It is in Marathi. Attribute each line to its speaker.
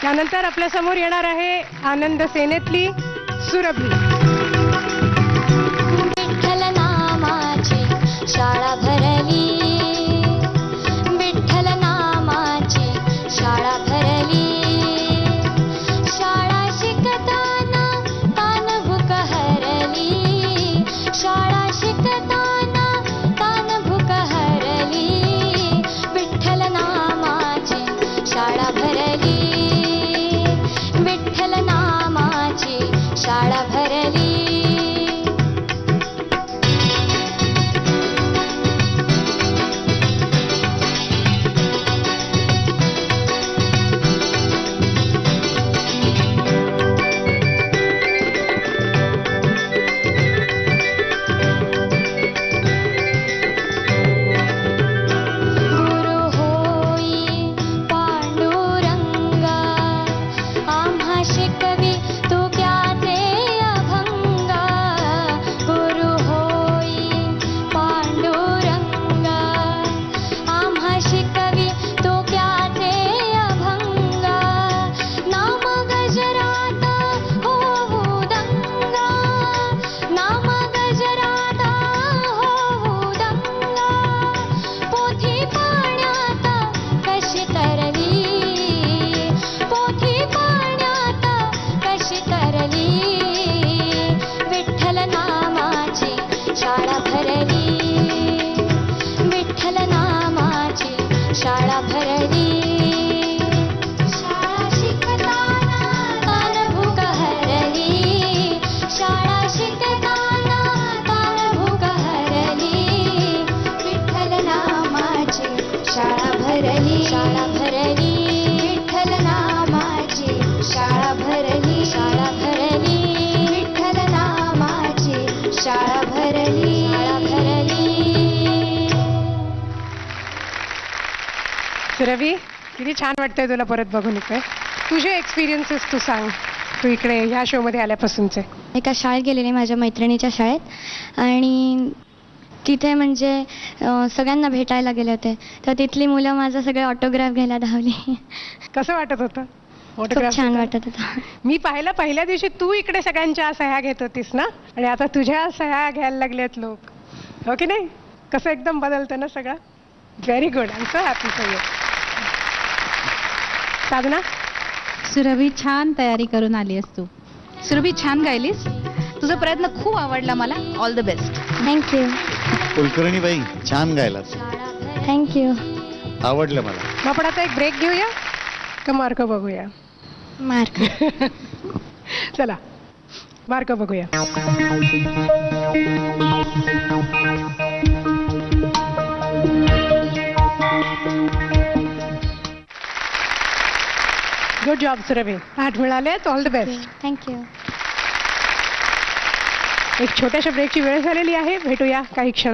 Speaker 1: त्यानंतर आपल्या समोर येणार आहे आनंद सेनेतली सुरभी.
Speaker 2: विठ्ठल नामाची शाळा भरली, विठ्ठल नामाची शाळा भरली. शाळा शिकताना तान भूक हरली, शाळा शिकताना तान भूक हरली. विठ्ठल नामाची शाळा भरली, विठ्ठल नामाची शाळा भरली. गुरु होई पांडुरंगा, आम्हा शिकवी तू ज्ञाते अभंगा. गुरु होई पांडुरंगा, आम्हा शिकवी तू ज्ञाते अभंगा. नाम गजरात होऊ दंगा, नाम गजरात होऊ दंगा. पोथी पाण्यात कशी तरली, पोथी पाण्यात कशी तरली. विठ्ठल नामाची शाळा भरली, विठ्ठल नामाची शाळा भरली. शाळा शिकताना तान भूक हरली, शाळा शिकताना तान भूक हरली. विठ्ठल नामाची शाळा भरली, शाळा भरली. विठ्ठल नामाची शाळा भरली, शाळा भरली. विठ्ठल नामाची शाळा भरली, शाळा भरली.
Speaker 1: सुरभी, किती छान वाटतंय तुला परत बघून इकडे. तुझे एक्सपिरियन्सेस तू सांग, तू इकडे ह्या शो मध्ये आल्यापासूनचे.
Speaker 2: एका शाळेत गेलेले, माझ्या मैत्रिणीच्या शाळेत, आणि तिथे म्हणजे सगळ्यांना भेटायला गेले होते. तर तिथली मुलं माझा सगळे ऑटोग्राफ घ्यायला धावली.
Speaker 1: कसं वाटत होतं?
Speaker 2: खूप
Speaker 1: Autograph
Speaker 2: छान
Speaker 1: घेताना?
Speaker 2: वाटत होतं.
Speaker 1: मी पाहिलं पहिल्या दिवशी तू इकडे सगळ्यांच्या सह्या घेत होतीस ना, आणि आता तुझ्या सह्या घ्यायला लागलेत लोक, हो की नाही? कसं एकदम बदलतं ना सगळं. Very good, I am so happy for you. Sadhana,
Speaker 3: Surabhi, छान तयारी करून आली आहेस तू. सुरभी, छान गायलीस. तुझा प्रयत्न खूप आवडला मला. All the best.
Speaker 2: Thank you,
Speaker 4: Kulkarni बाई, छान गायलात,
Speaker 2: थँक्यू.
Speaker 4: आवडलं मला.
Speaker 1: मग आपण आता एक ब्रेक घेऊया का मार्क बघूया?
Speaker 2: मार्क.
Speaker 1: चला मार्क बघूया. गुड जॉब सुरभी, 8 मिळालेत. All the best.
Speaker 2: थँक्यू.
Speaker 1: एक छोट्याशा ब्रेकची वेळ झालेली आहे. भेटूया काही क्षणात.